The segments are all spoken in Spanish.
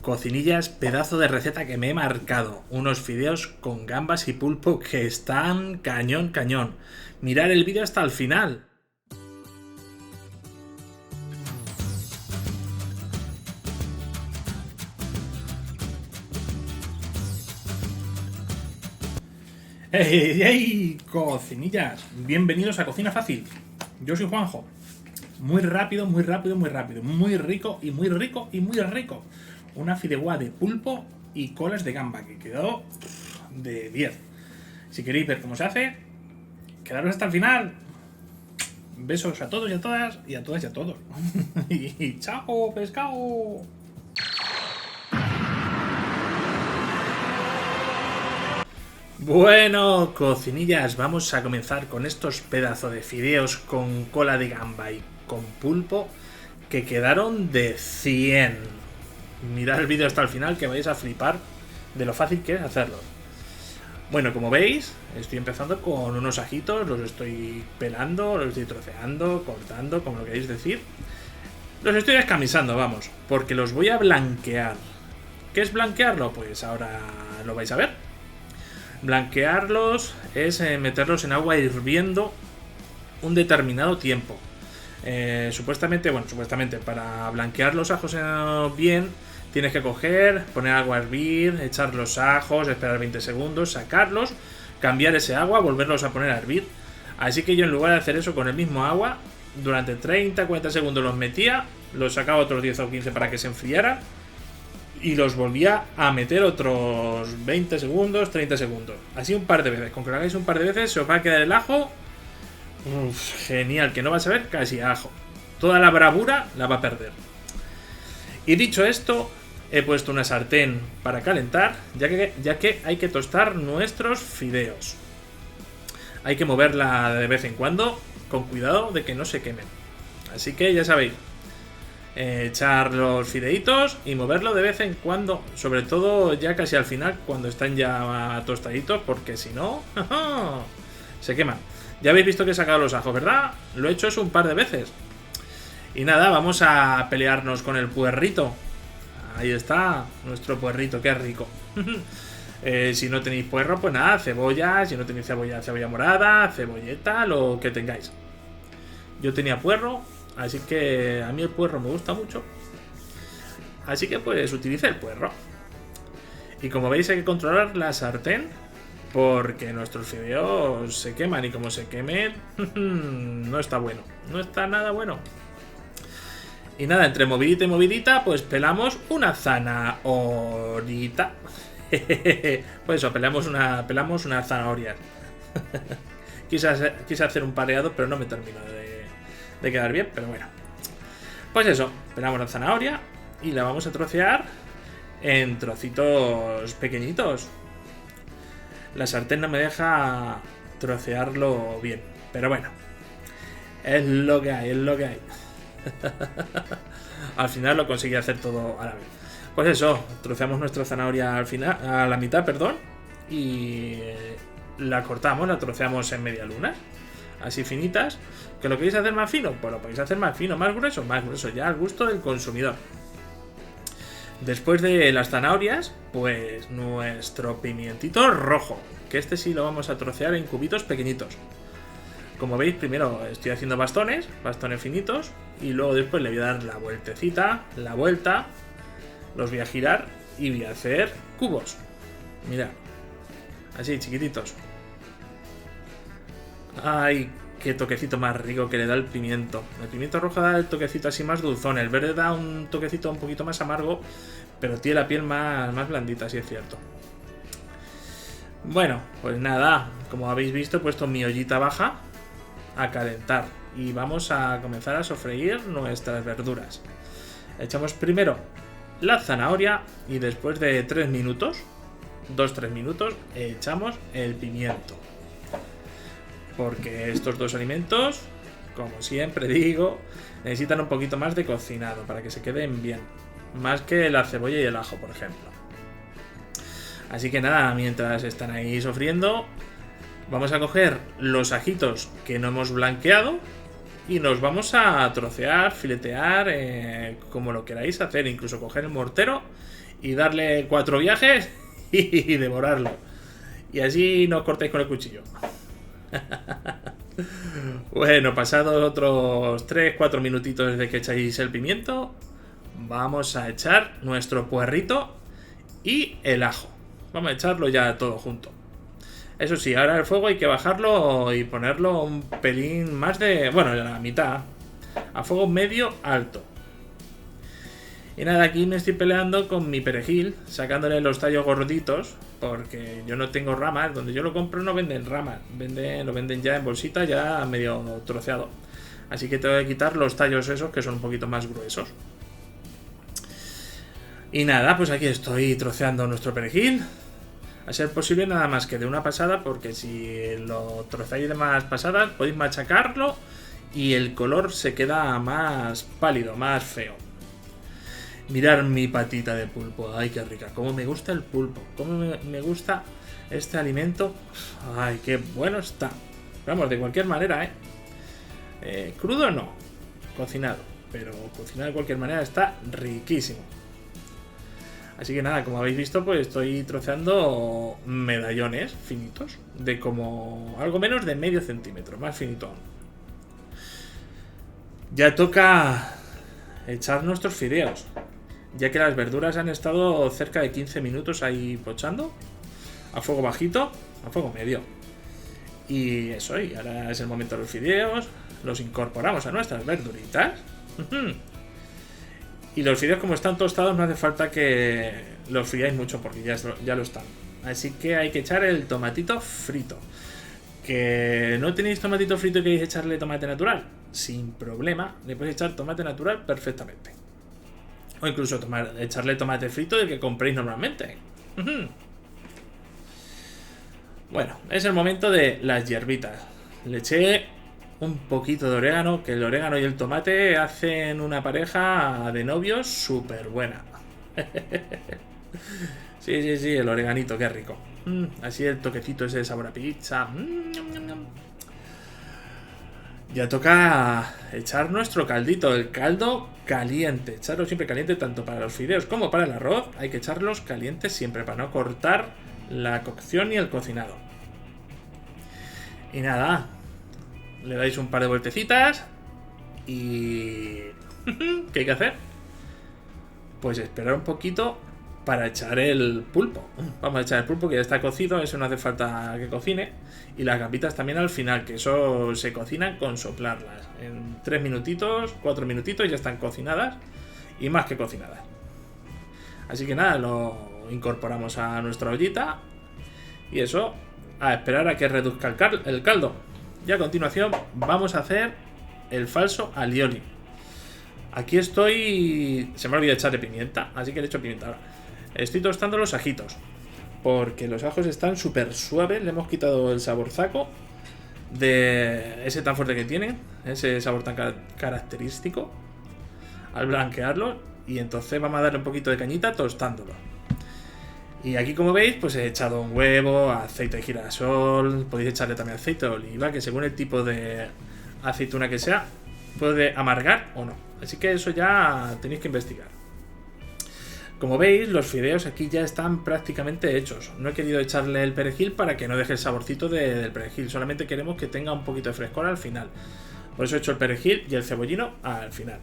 Cocinillas, pedazo de receta que me he marcado. Unos fideos con gambas y pulpo que están cañón, cañón. Mirad el vídeo hasta el final. ¡Hey, hey! Cocinillas, bienvenidos a Cocina Fácil. Yo soy Juanjo. Muy rápido, muy rápido, muy rápido. Muy rico y muy rico y muy rico. Una fideuá de pulpo y colas de gamba que quedó de 10. Si queréis ver cómo se hace, quedaros hasta el final. Besos a todos y a todas y a todas y a todos. Y chao, pescado. Bueno, cocinillas, vamos a comenzar con estos pedazos de fideos con cola de gamba y con pulpo que quedaron de 100. Mirad el vídeo hasta el final que vais a flipar de lo fácil que es hacerlo. Bueno, como veis, estoy empezando con unos ajitos, los estoy pelando, los estoy troceando, cortando, como lo queréis decir. Los estoy descamisando, vamos, porque los voy a blanquear. ¿Qué es blanquearlo? Pues ahora lo vais a ver. Blanquearlos es meterlos en agua hirviendo un determinado tiempo. Supuestamente, para blanquear los ajos bien, tienes que coger, poner agua a hervir, echar los ajos, esperar 20 segundos, sacarlos, cambiar ese agua, volverlos a poner a hervir. Así que yo, en lugar de hacer eso con el mismo agua, durante 30-40 segundos los metía, los sacaba otros 10 o 15 para que se enfriaran y los volvía a meter otros 20 segundos, 30 segundos. Así un par de veces. Con que lo hagáis un par de veces se os va a quedar el ajo genial, que no vas a ver casi ajo. Toda la bravura la va a perder. Y dicho esto, he puesto una sartén para calentar, ya que hay que tostar nuestros fideos. Hay que moverla de vez en cuando, con cuidado de que no se quemen. Así que ya sabéis, echar los fideitos y moverlo de vez en cuando, sobre todo ya casi al final, cuando están ya tostaditos, porque si no, se queman. Ya habéis visto que he sacado los ajos, ¿verdad? Lo he hecho eso un par de veces. Y nada, vamos a pelearnos con el puerrito. Ahí está, nuestro puerrito, qué rico. Si no tenéis puerro, pues nada, cebolla. Si no tenéis cebolla, cebolla morada, cebolleta, lo que tengáis. Yo tenía puerro, así que a mí el puerro me gusta mucho. Así que pues utilicé el puerro. Y como veis, hay que controlar la sartén, porque nuestros fideos se queman, y como se quemen, no está bueno. No está nada bueno. Y nada, entre movidita y movidita, pues pelamos una zanahorita. Pues eso, pelamos unas zanahorias. Quise hacer un pareado, pero no me terminó de quedar bien, pero bueno. Pues eso, pelamos la zanahoria y la vamos a trocear en trocitos pequeñitos. La sartén no me deja trocearlo bien, pero bueno, es lo que hay, es lo que hay. Al final lo conseguí hacer todo a la vez. Pues eso, troceamos nuestra zanahoria al final, a la mitad, perdón, y la cortamos, la troceamos en media luna, así finitas. ¿Que lo queréis hacer más fino? Pues lo podéis hacer más fino, más grueso, ya al gusto del consumidor. Después de las zanahorias, pues nuestro pimientito rojo, que este sí lo vamos a trocear en cubitos pequeñitos. Como veis, primero estoy haciendo bastones finitos, y luego después le voy a dar la vueltecita, la vuelta, los voy a girar y voy a hacer cubos. Mirad, así chiquititos. ¡Ay! Qué toquecito más rico que le da el pimiento. El pimiento rojo da el toquecito así más dulzón. El verde da un toquecito un poquito más amargo, pero tiene la piel más blandita, si es cierto. Bueno, pues nada, como habéis visto, he puesto mi ollita baja a calentar y vamos a comenzar a sofreír nuestras verduras. Echamos primero la zanahoria y después de 3 minutos, 2-3 minutos, echamos el pimiento. Porque estos dos alimentos, como siempre digo, necesitan un poquito más de cocinado para que se queden bien. Más que la cebolla y el ajo, por ejemplo. Así que nada, mientras están ahí sofriendo, vamos a coger los ajitos que no hemos blanqueado y nos vamos a trocear, filetear, como lo queráis hacer. Incluso coger el mortero y darle 4 viajes y devorarlo. Y así no os cortéis con el cuchillo. Bueno, pasados otros 3-4 minutitos desde que echáis el pimiento, vamos a echar nuestro puerrito y el ajo. Vamos a echarlo ya todo junto. Eso sí, ahora el fuego hay que bajarlo y ponerlo un pelín más de... bueno, la mitad. A fuego medio alto. Y nada, aquí me estoy peleando con mi perejil, sacándole los tallos gorditos, porque yo no tengo ramas. Donde yo lo compro no venden ramas, lo venden ya en bolsita, ya medio troceado. Así que tengo que quitar los tallos esos que son un poquito más gruesos. Y nada, pues aquí estoy troceando nuestro perejil. A ser posible nada más que de una pasada, porque si lo troceáis de más pasadas podéis machacarlo y el color se queda más pálido, más feo. Mirar mi patita de pulpo, ay qué rica, cómo me gusta el pulpo, cómo me gusta este alimento, ay qué bueno está. Vamos, de cualquier manera, crudo no, cocinado, pero cocinado de cualquier manera está riquísimo. Así que nada, como habéis visto, pues estoy troceando medallones finitos, de como algo menos de medio centímetro, más finito aún. Ya toca echar nuestros fideos, ya que las verduras han estado cerca de 15 minutos ahí pochando, a fuego bajito, a fuego medio. Y eso, y ahora es el momento de los fideos, los incorporamos a nuestras verduritas. Y los fideos, como están tostados, no hace falta que los friáis mucho porque ya lo están. Así que hay que echar el tomatito frito. ¿Que no tenéis tomatito frito y queréis echarle tomate natural? Sin problema, le podéis echar tomate natural perfectamente. O incluso echarle tomate frito del que compréis normalmente. Bueno, es el momento de las hierbitas. Le eché un poquito de orégano, que el orégano y el tomate hacen una pareja de novios súper buena. Sí, el oreganito, qué rico. Así el toquecito ese de sabor a pizza. Ya toca echar nuestro caldito, el caldo caliente. Echarlo siempre caliente, tanto para los fideos como para el arroz. Hay que echarlos calientes siempre para no cortar la cocción y el cocinado. Y nada, le dais un par de vueltecitas y... ¿qué hay que hacer? Pues esperar un poquito para echar el pulpo. Vamos a echar el pulpo, que ya está cocido, eso no hace falta que cocine. Y las gambitas también al final, que eso se cocinan con soplarlas. En 3 minutitos, 4 minutitos ya están cocinadas y más que cocinadas. Así que nada, lo incorporamos a nuestra ollita y eso, a esperar a que reduzca el caldo. Y a continuación vamos a hacer el falso alioli. Aquí estoy... se me ha olvidado echarle pimienta, así que le echo pimienta ahora. Estoy tostando los ajitos, porque los ajos están súper suaves. Le hemos quitado el saborzaco de ese tan fuerte que tienen, ese sabor tan característico al blanquearlo. Y entonces vamos a darle un poquito de cañita tostándolo. Y aquí, como veis, pues he echado un huevo, aceite de girasol. Podéis echarle también aceite de oliva, que según el tipo de aceituna que sea, puede amargar o no. Así que eso ya tenéis que investigar. Como veis, los fideos aquí ya están prácticamente hechos. No he querido echarle el perejil para que no deje el saborcito del perejil. Solamente queremos que tenga un poquito de frescor al final. Por eso he hecho el perejil y el cebollino al final.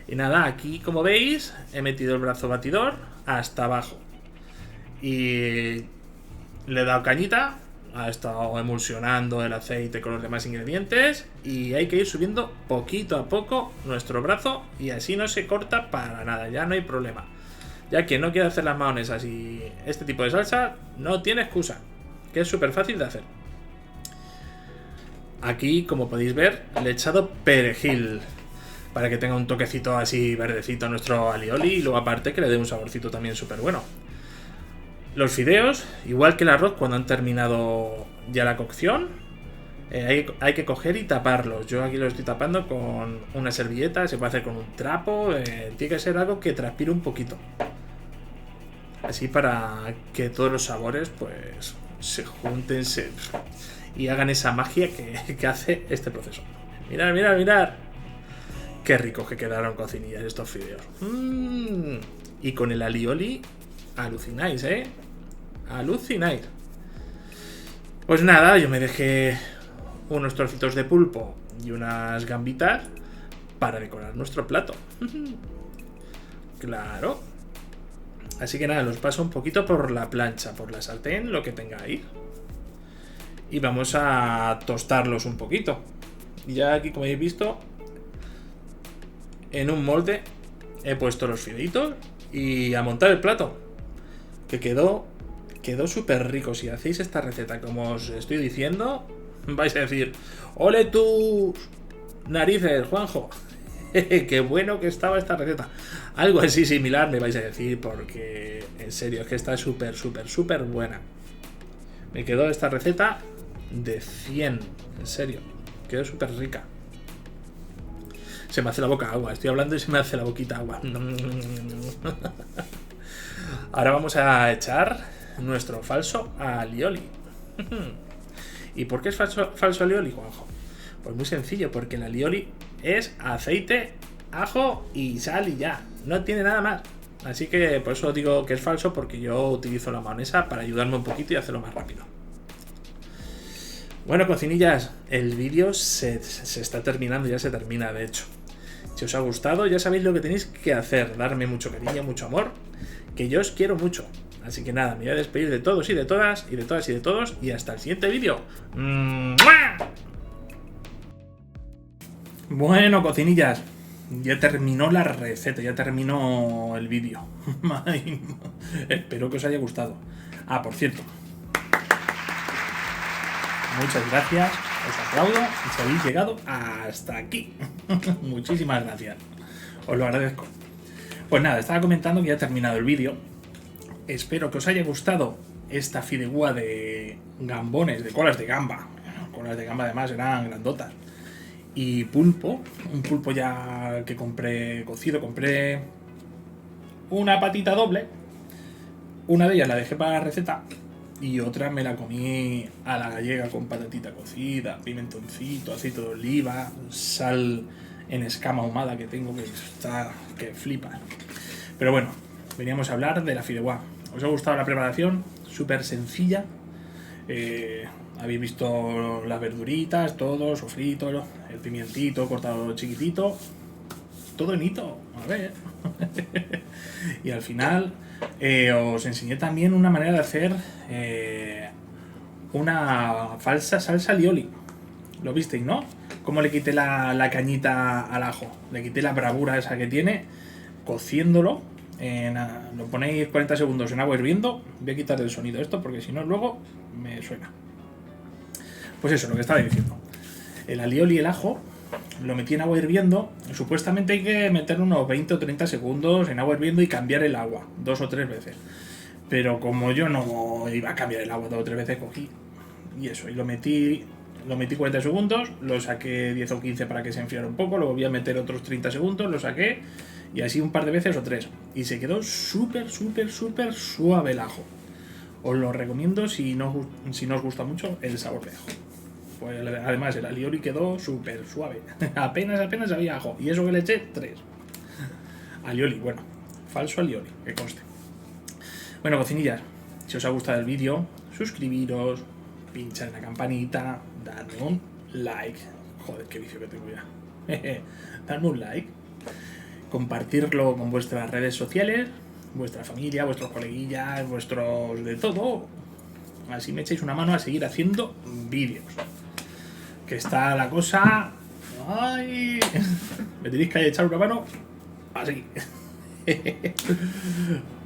Y nada, aquí como veis, he metido el brazo batidor hasta abajo. Y le he dado cañita. Ha estado emulsionando el aceite con los demás ingredientes. Y hay que ir subiendo poquito a poco nuestro brazo. Y así no se corta para nada. Ya no hay problema. Ya que no quiere hacer las mayonesas y este tipo de salsa, no tiene excusa. Que es súper fácil de hacer. Aquí, como podéis ver, le he echado perejil. Para que tenga un toquecito así verdecito a nuestro alioli. Y luego aparte que le dé un saborcito también súper bueno. Los fideos, igual que el arroz, cuando han terminado ya la cocción, hay que coger y taparlos. Yo aquí lo estoy tapando con una servilleta, se puede hacer con un trapo, tiene que ser algo que transpire un poquito. Así para que todos los sabores pues se junten y hagan esa magia que hace este proceso. Mirad, mirad, mirad. Qué ricos que quedaron cocinillas estos fideos. Y con el alioli alucináis, ¿eh? Alucináis. Pues nada, yo me dejé unos trocitos de pulpo y unas gambitas para decorar nuestro plato. Claro. Así que nada, los paso un poquito por la plancha, por la sartén, lo que tenga ahí. Y vamos a tostarlos un poquito. Y ya aquí, como habéis visto, en un molde he puesto los fideitos y a montar el plato. Que quedó súper rico. Si hacéis esta receta como os estoy diciendo, vais a decir: ¡ole tus narices, Juanjo! ¡Qué bueno que estaba esta receta! Algo así similar me vais a decir, porque en serio, es que está súper, súper, súper buena. Me quedó esta receta de 100, en serio. Quedó súper rica. Se me hace la boca agua, estoy hablando y se me hace la boquita agua. Ahora vamos a echar nuestro falso alioli. ¿Y por qué es falso alioli, Juanjo? Pues muy sencillo, porque el alioli es aceite, ajo y sal y ya. No tiene nada más. Así que por eso digo que es falso, porque yo utilizo la mayonesa para ayudarme un poquito y hacerlo más rápido. Bueno, cocinillas, el vídeo se está terminando, ya se termina de hecho. Si os ha gustado, ya sabéis lo que tenéis que hacer. Darme mucho cariño, mucho amor, que yo os quiero mucho. Así que nada, me voy a despedir de todos y de todas, y de todas y de todos, y hasta el siguiente vídeo. Bueno, cocinillas, ya terminó la receta, ya terminó el vídeo. Espero que os haya gustado. Ah, por cierto, muchas gracias, os aplaudo y si habéis llegado hasta aquí. Muchísimas gracias, os lo agradezco. Pues nada, estaba comentando que ya ha terminado el vídeo. Espero que os haya gustado esta fideuá de gambones, de colas de gamba. Colas de gamba además eran grandotas. Y pulpo, un pulpo ya que compré cocido, compré una patita doble. Una de ellas la dejé para la receta y otra me la comí a la gallega con patatita cocida, pimentoncito, aceite de oliva, sal en escama ahumada que tengo que flipa. Pero bueno, veníamos a hablar de la fideuá. ¿Os ha gustado la preparación? Súper sencilla. Habéis visto las verduritas, todo sofrito, el pimientito cortado chiquitito, todo en hito, a ver. Y al final os enseñé también una manera de hacer una falsa salsa alioli. ¿Lo visteis, no? Cómo le quité la cañita al ajo, le quité la bravura esa que tiene, cociéndolo. Lo ponéis 40 segundos en agua hirviendo. Voy a quitar el sonido de esto porque si no luego me suena. Pues eso, lo que estaba diciendo. El alioli y el ajo lo metí en agua hirviendo. Supuestamente hay que meter unos 20 o 30 segundos en agua hirviendo y cambiar el agua 2 o 3 veces. Pero como yo no iba a cambiar el agua 2 o 3 veces, cogí y eso, y lo metí 40 segundos, lo saqué 10 o 15 para que se enfriara un poco, luego voy a meter otros 30 segundos, lo saqué y así un par de veces o 3. Y se quedó súper, súper, súper suave el ajo. Os lo recomiendo si no os gusta mucho el sabor de ajo. Pues además el alioli quedó súper suave. apenas había ajo. Y eso que le eché 3. Alioli, bueno. Falso alioli, que conste. Bueno, cocinillas, si os ha gustado el vídeo, suscribiros, pinchad en la campanita, dadme un like. Joder, qué vicio que tengo ya. Dadme un like. Compartirlo con vuestras redes sociales, vuestra familia, vuestros coleguillas, vuestros de todo. Así me echáis una mano a seguir haciendo vídeos. Que está la cosa... ¡Ay! Me tenéis que echar una mano así.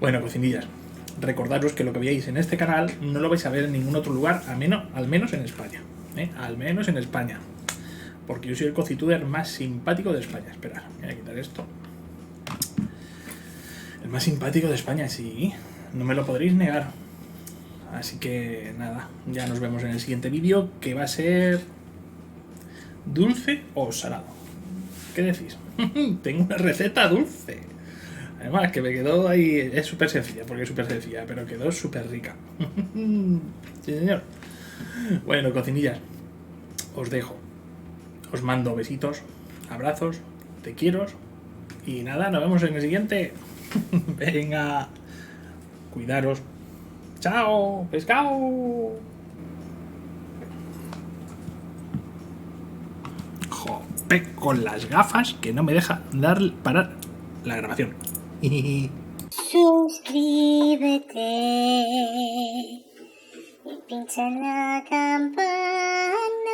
Bueno, cocinillas, recordaros que lo que veáis en este canal no lo vais a ver en ningún otro lugar, al menos en España. Al menos en España. Porque yo soy el cocituber más simpático de España. Esperad, voy a quitar esto. El más simpático de España, sí. No me lo podréis negar. Así que nada, ya nos vemos en el siguiente vídeo, que va a ser dulce o salado. ¿Qué decís? Tengo una receta dulce. Además que me quedó ahí, es súper sencilla, porque es súper sencilla, pero quedó súper rica. Sí, señor. Bueno, cocinillas, os dejo. Os mando besitos, abrazos, te quiero. Y nada, nos vemos en el siguiente. Venga, cuidaros. ¡Chao, pescado! Jope, con las gafas que no me deja parar la grabación. Suscríbete y pincha en la campana.